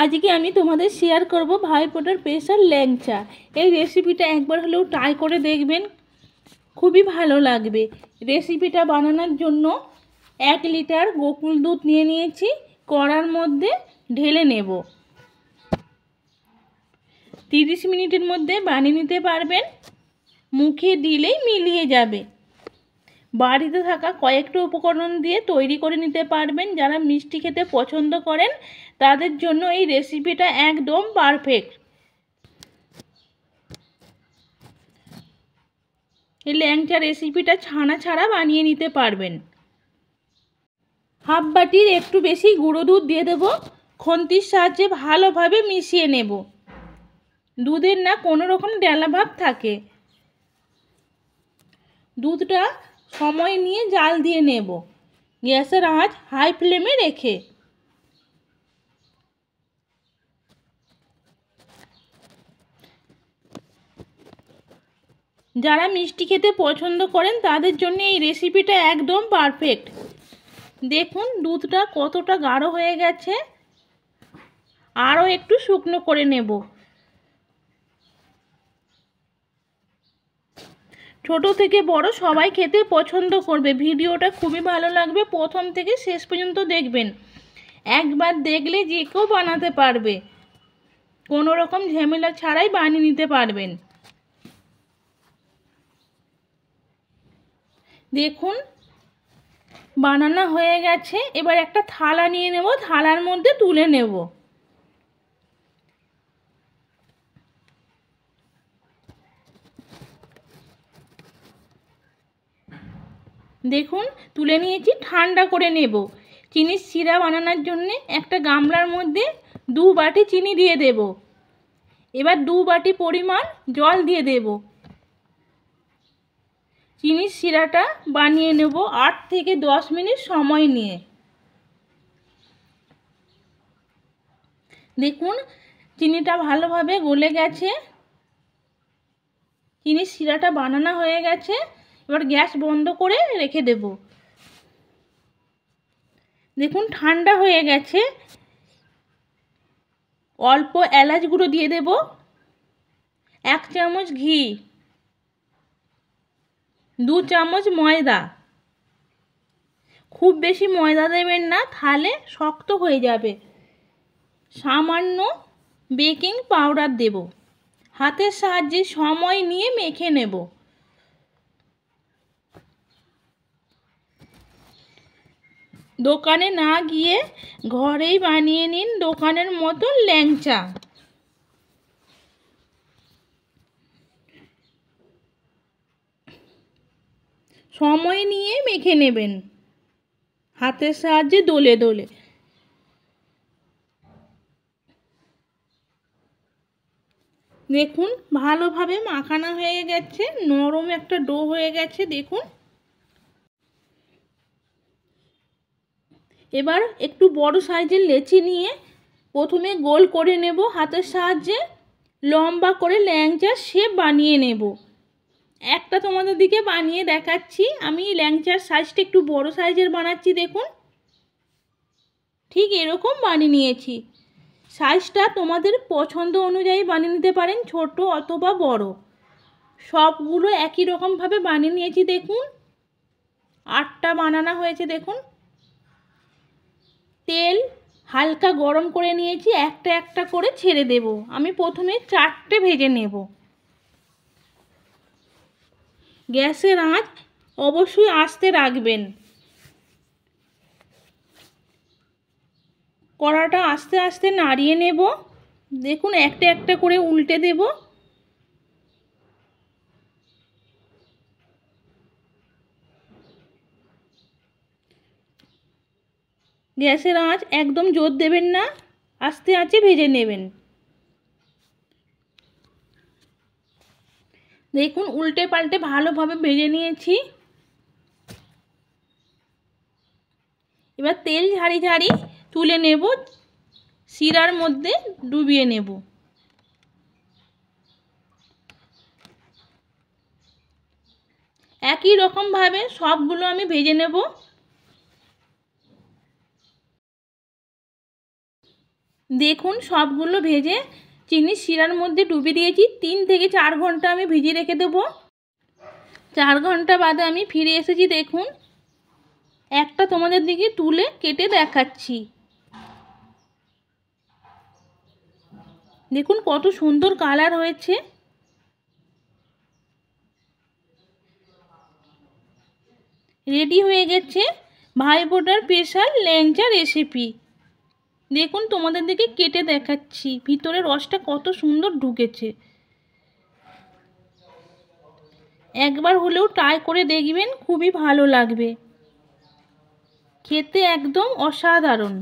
আজকে আমি তোমাদের শেয়ার করব ভাইফোঁটার স্পেশাল ল্যাংচা। এই রেসিপিটা একবার হলেও ট্রাই করে দেখবেন, খুবই ভালো লাগবে। রেসিপিটা বানানোর জন্য 1 লিটার গোকুল দুধ নিয়ে নিয়েছি, কড়ার মধ্যে ঢেলে নেব। 30 মিনিটের মধ্যে বানিয়ে নিতে পারবেন, মুখে দিলেই মিলিয়ে যাবে। বাড়িতে থাকা কয়েকটা উপকরণ দিয়ে তৈরি করে নিতে পারবেন। যারা মিষ্টি খেতে পছন্দ করেন তাদের জন্য এই রেসিপিটা একদম পারফেক্ট। এই ল্যাংচা রেসিপিটা ছানা ছাড়া বানিয়ে নিতে পারবেন। হাফ বাটির একটু বেশি গুঁড়ো দুধ দিয়ে দেব। খুন্তির সাহায্যে ভালোভাবে মিশিয়ে নেব। দুধের না কোনো রকম ডেলা ভাব থাকে। দুধটা সময় নিয়ে জাল দিয়ে নেব, গ্যাসের আঁচ হাই ফ্লেমে রেখে। যারা মিষ্টি খেতে পছন্দ করেন তাদের জন্য এই রেসিপিটা একদম পারফেক্ট। দেখুন দুধটা কতটা গাঢ় হয়ে গেছে, আরও একটু শুকনো করে নেব। ছোট থেকে বড় সবাই খেতে পছন্দ করবে। ভিডিওটা খুবই ভালো লাগবে, প্রথম থেকে শেষ পর্যন্ত দেখবেন। একবার দেখলে যে কেউ বানাতে পারবে, কোনো রকম ঝামেলা ছাড়াই বানিয়ে নিতে পারবেন। দেখুন বানানো হয়ে গেছে। এবার একটা থালা নিয়ে নেব, থালার মধ্যে তুলে নেব। দেখুন তুলে নিয়েছি, ঠান্ডা করে নেব। চিনির শিরা বানানোর জন্য একটা গামলার মধ্যে 2 বাটি চিনি দিয়ে দেব। এবার 2 বাটি পরিমাণ জল দিয়ে দেব। চিনির শিরাটা বানিয়ে নেব 8 থেকে 10 মিনিট সময় নিয়ে। দেখুন চিনিটা ভালোভাবে গলে গেছে, চিনির শিরাটা বানানো হয়ে গেছে। এবার গ্যাস বন্ধ করে রেখে দেব। দেখুন ঠান্ডা হয়ে গেছে। অল্প এলাচ গুঁড়ো দিয়ে দেব, 1 চামচ ঘি, 2 চামচ ময়দা। খুব বেশি ময়দা দেবেন না, তাহলে শক্ত হয়ে যাবে। সামান্য বেকিং পাউডার দেব। হাতের সাহায্যে সময় নিয়ে মেখে নেব। দোকানে না গিয়ে ঘরেই বানিয়ে নিন দোকানের মতো ল্যাংচা। সময় নিয়ে মেখে নেবেন, হাতের সাহায্যে দোলে দোলে। দেখুন ভালোভাবে মাখানো হয়ে গেছে, নরম একটা ডো হয়ে গেছে। দেখুন এবার একটু বড় সাইজের লেচি নিয়ে প্রথমে গোল করে নেব। হাতের সাহায্যে লম্বা করে ল্যাংচার শেপ বানিয়ে নেব। একটা তোমাদের দিকে বানিয়ে দেখাচ্ছি। আমি ল্যাংচার সাইজটা একটু বড় সাইজের বানাচ্ছি। দেখুন ঠিক এরকম বানিয়ে নিয়েছি। সাইজটা তোমাদের পছন্দ অনুযায়ী বানিয়ে নিতে পারেন, ছোট অথবা বড়। সবগুলো একই রকমভাবে বানিয়ে নিয়েছি। দেখুন 8টা বানানো হয়েছে। দেখুন তেল হালকা গরম করে নিয়েছি, একটা একটা করে ছেড়ে দেব। আমি প্রথমে 4টে ভেজে নেব। গ্যাসের আঁচ অবশ্যই আস্তে রাখবেন। কড়াটা আস্তে আস্তে নাড়িয়ে নেব। দেখুন একটা একটা করে উল্টে দেব। গ্যাসের আঁচ একদম জোর দেবেন না, আস্তে আঁচে ভেজে নেবেন। দেখুন উল্টে পাল্টে ভালোভাবে ভেজে নিয়েছি। এবার তেল ঝাড়ি ঝাড়ি তুলে নেব, শিরার মধ্যে ডুবিয়ে নেব। একই রকমভাবে সবগুলো আমি ভেজে নেব। দেখুন সবগুলো ভেজে চিনির শিরার মধ্যে ডুবে দিয়েছি। 3 থেকে 4 ঘন্টা আমি ভিজিয়ে রেখে দেবো। 4 ঘন্টা বাদে আমি ফিরে এসেছি। দেখুন একটা তোমাদের দিকে তুলে কেটে দেখাচ্ছি। দেখুন কত সুন্দর কালার হয়েছে। রেডি হয়ে গেছে ভাইফোঁটার স্পেশাল ল্যাংচা রেসিপি। দেখুন তোমাদের দিকে কেটে দেখাচ্ছি, ভিতরে রসটা কত সুন্দর ঢুকেছে। একবার হলেও ট্রাই করে দেখবেন, খুবই ভালো লাগবে, খেতে একদম অসাধারণ।